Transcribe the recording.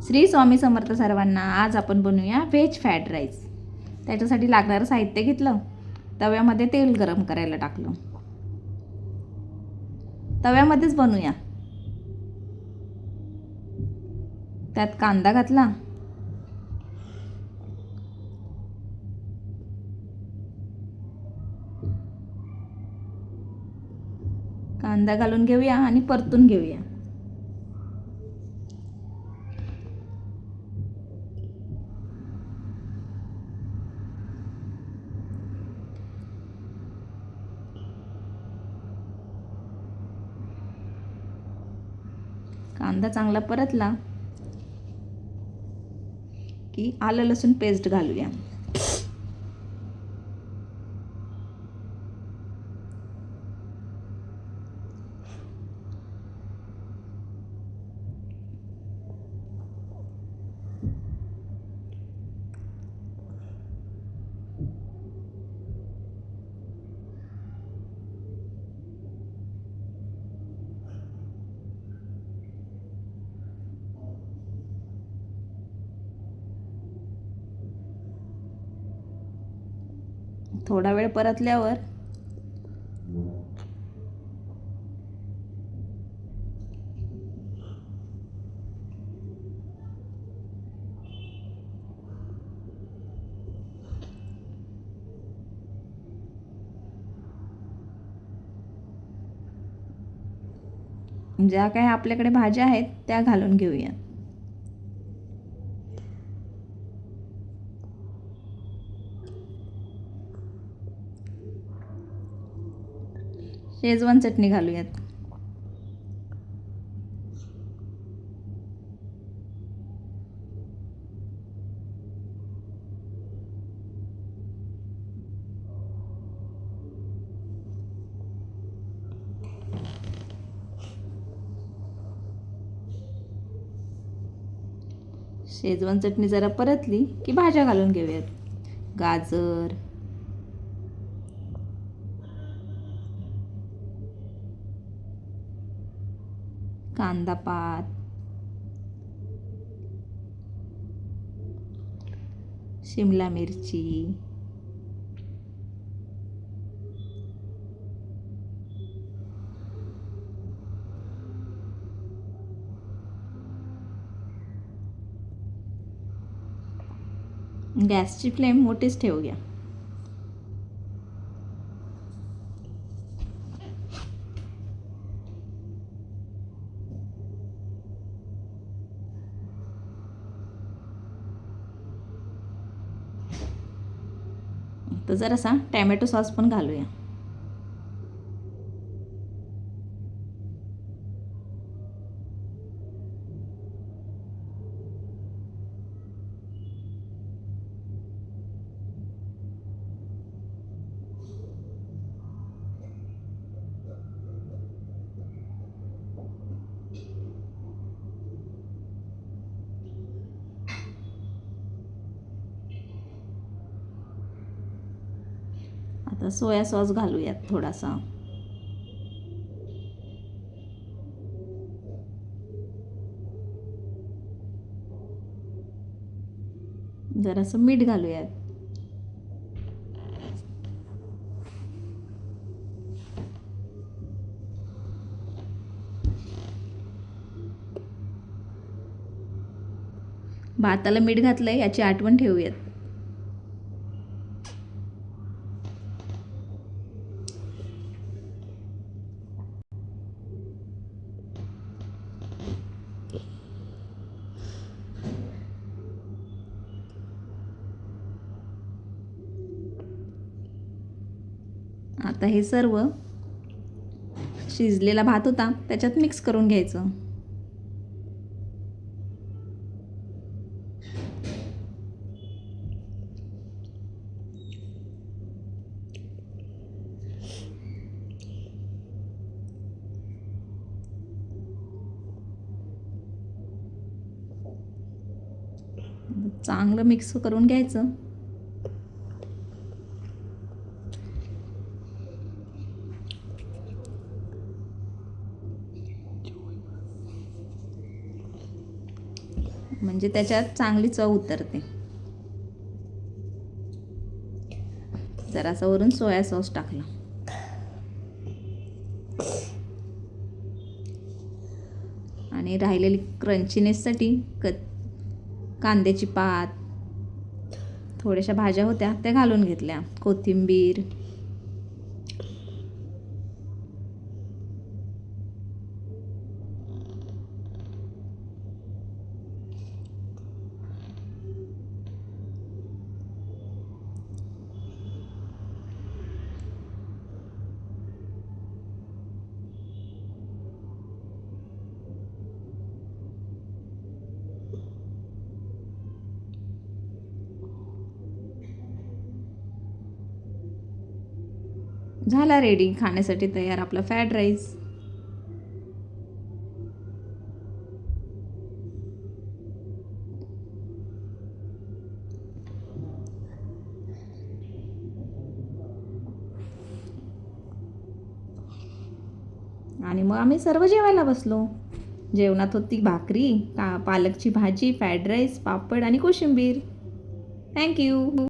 श्री स्वामी समर्थ सर्वांना. आज आपण बनवूया व्हेज फ्राईड राईस. त्याच्यासाठी लागणारं साहित्य घेतलं. तव्यामध्ये तेल गरम करायला टाकलं. तव्यामध्येच बनवूया. त्यात कांदा घातला. कांदा घालून घेऊया आणि परतून घेऊया. कांदा चांगला परतला की आलं लसूण पेस्ट घालूया. थोडा वेळ परतल्यावर ज्या काही आपल्याकडे भाज्या आहेत त्या घालून घेऊया. शेजवान चटणी घालूयात. शेजवान चटणी जरा परतली की भाज्या घालून घेऊयात. गाजर, कांदा पात, शिमला मिरची, गॅसची फ्लेम मोठीच ठेवूया. तर जरासा टॅमॅटो सॉस पण घालूया. आता सोया सॉस घालूयात थोडासा. जरासं मीठ घालूयात. भाताला मीठ घातलंय याची आठवण ठेवूयात. आता हे सर्व शिजलेला भात होता त्याच्यात मिक्स करून घ्यायचं. चांगलं मिक्स करून घ्यायचं. म्हणजे त्याच्यात चांगली चव उतरते. जरासा वरून सोया सॉस टाकला. आणि राहिलेली क्रंचीनेससाठी कांद्याची पात, थोड्याशा भाज्या होत्या त्या घालून घेतल्या, कोथिंबीर. झाला रेडी, खाण्यासाठी तयार आपला फ्राईड राईस. आणि मग आम्ही सर्व जेवायला बसलो. जेवणात होती भाकरी, पालकची भाजी, फ्राईड राईस, पापड आणि कोशिंबीर. थँक्यू.